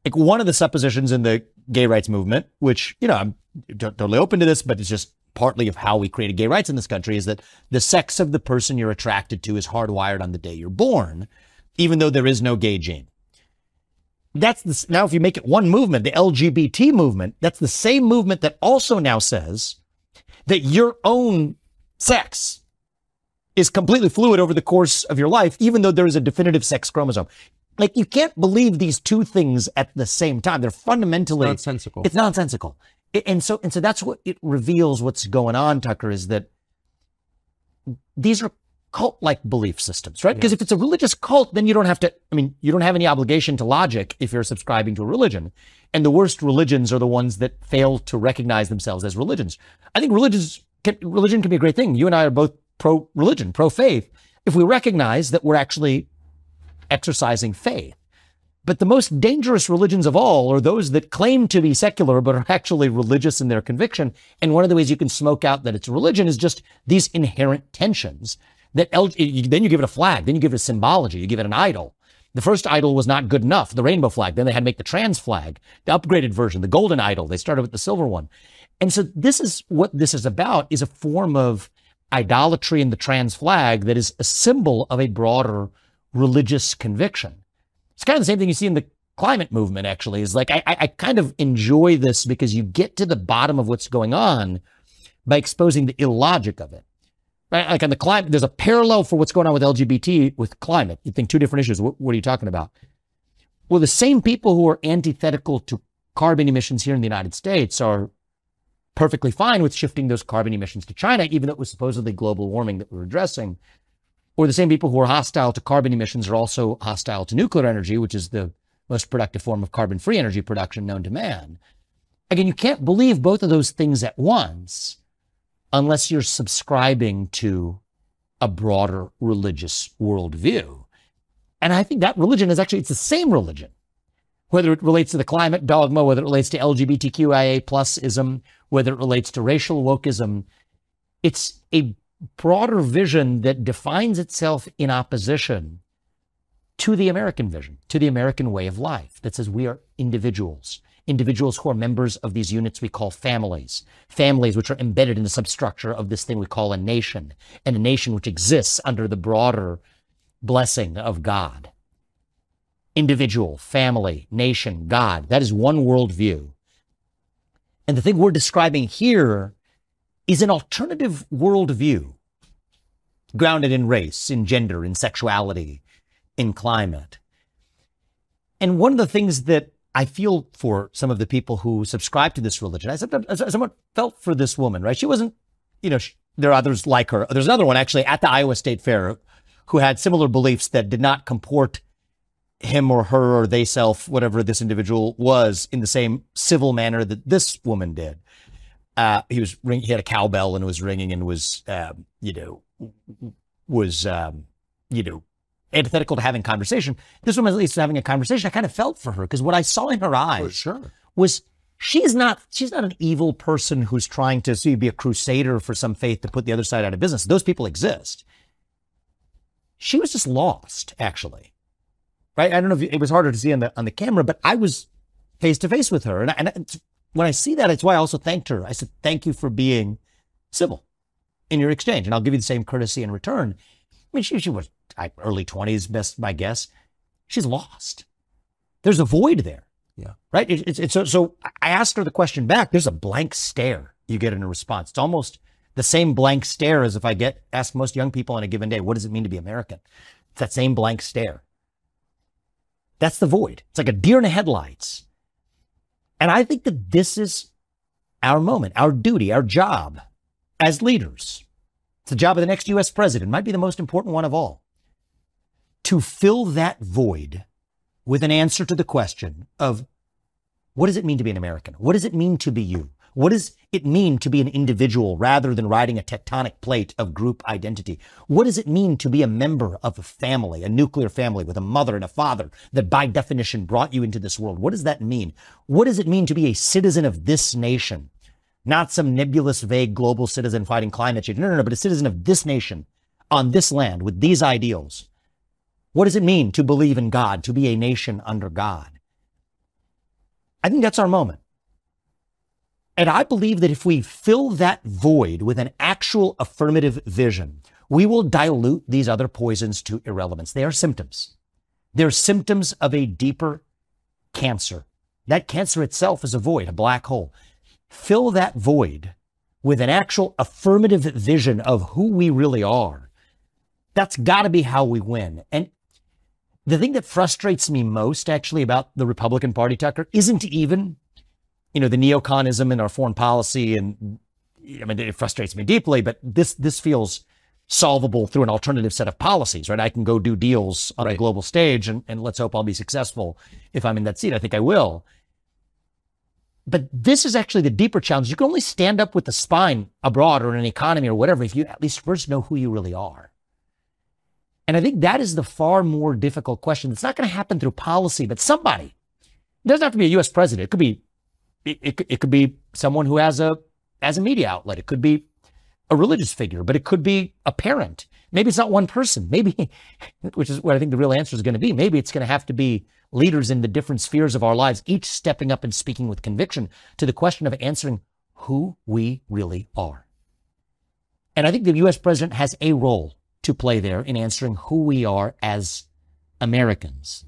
like one of the suppositions in the gay rights movement, which, you know, I'm totally open to this, but it's just partly of how we created gay rights in this country, is that the sex of the person you're attracted to is hardwired on the day you're born, even though there is no gay gene. Now, if you make it one movement, the LGBT movement, that's the same movement that also now says that your own sex is completely fluid over the course of your life, even though there is a definitive sex chromosome. Like, you can't believe these two things at the same time. They're fundamentally nonsensical. It's nonsensical. And so that's what it reveals what's going on, Tucker, is that these are cult-like belief systems, right? Because if it's a religious cult, then you don't have to, you don't have any obligation to logic if you're subscribing to a religion. And the worst religions are the ones that fail to recognize themselves as religions. I think religion can be a great thing. You and I are both pro-religion, pro-faith, if we recognize that we're actually exercising faith. But the most dangerous religions of all are those that claim to be secular, but are actually religious in their conviction. And one of the ways you can smoke out that it's religion is just these inherent tensions. Then you give it a flag, then you give it a symbology, you give it an idol. The first idol was not good enough, the rainbow flag. Then they had to make the trans flag, the upgraded version, the golden idol. They started with the silver one. And so this is what this is about, is a form of idolatry in the trans flag that is a symbol of a broader religious conviction. It's kind of the same thing you see in the climate movement, actually, is like, I kind of enjoy this because you get to the bottom of what's going on by exposing the illogic of it. Right? Like on the climate, there's a parallel for what's going on with LGBT with climate. You think two different issues. What are you talking about? Well, the same people who are antithetical to carbon emissions here in the United States are perfectly fine with shifting those carbon emissions to China, even though it was supposedly global warming that we're addressing. Or the same people who are hostile to carbon emissions are also hostile to nuclear energy, which is the most productive form of carbon-free energy production known to man. Again, you can't believe both of those things at once unless you're subscribing to a broader religious worldview. And I think that religion is actually, it's the same religion, whether it relates to the climate dogma, whether it relates to LGBTQIA plus-ism, whether it relates to racial wokeism. It's a broader vision that defines itself in opposition to the American vision, to the American way of life, that says we are individuals who are members of these units we call families which are embedded in the substructure of this thing we call a nation, and a nation which exists under the broader blessing of God. Individual, family, nation, God, that is one worldview. And the thing we're describing here is an alternative worldview grounded in race, in gender, in sexuality, in climate. And one of the things that I feel for some of the people who subscribe to this religion, I somewhat felt for this woman, right? She wasn't, there are others like her. There's another one actually at the Iowa State Fair who had similar beliefs that did not comport him or her or they self, whatever this individual was, in the same civil manner that this woman did. He had a cowbell and was ringing and was antithetical to having conversation. This woman at least was having a conversation. I kind of felt for her because what I saw in her eyes was she's not an evil person who's trying to be a crusader for some faith to put the other side out of business. Those people exist. She was just lost, actually. Right? I don't know if it was harder to see on the camera, but I was face to face with her. And when I see that, it's why I also thanked her. I said, thank you for being civil in your exchange. And I'll give you the same courtesy in return. I mean, she was early 20s, best my guess. She's lost. There's a void there. Yeah. Right? So I asked her the question back. There's a blank stare you get in a response. It's almost the same blank stare as if I ask most young people on a given day, what does it mean to be American? It's that same blank stare. That's the void. It's like a deer in the headlights. And I think that this is our moment, our duty, our job as leaders. It's the job of the next U.S. president, might be the most important one of all, to fill that void with an answer to the question of, what does it mean to be an American? What does it mean to be you? What does it mean to be an individual rather than riding a tectonic plate of group identity? What does it mean to be a member of a family, a nuclear family with a mother and a father that by definition brought you into this world? What does that mean? What does it mean to be a citizen of this nation? Not some nebulous, vague global citizen fighting climate change. No, but a citizen of this nation on this land with these ideals. What does it mean to believe in God, to be a nation under God? I think that's our moment. And I believe that if we fill that void with an actual affirmative vision, we will dilute these other poisons to irrelevance. They are symptoms. They're symptoms of a deeper cancer. That cancer itself is a void, a black hole. Fill that void with an actual affirmative vision of who we really are. That's got to be how we win. And the thing that frustrates me most, actually, about the Republican Party, Tucker, isn't even, the neoconism in our foreign policy. And I mean, it frustrates me deeply, but this feels solvable through an alternative set of policies, right? I can go do deals on a global stage, and let's hope I'll be successful if I'm in that seat. I think I will. But this is actually the deeper challenge. You can only stand up with the spine abroad or in an economy or whatever if you at least first know who you really are. And I think that is the far more difficult question. It's not going to happen through policy, but somebody. It doesn't have to be a U.S. president. It could be it could be someone who has a media outlet. It could be a religious figure, but it could be a parent. Maybe it's not one person. Maybe, which is what I think the real answer is going to be. Maybe it's going to have to be leaders in the different spheres of our lives, each stepping up and speaking with conviction to the question of answering who we really are. And I think the U.S. president has a role to play there in answering who we are as Americans.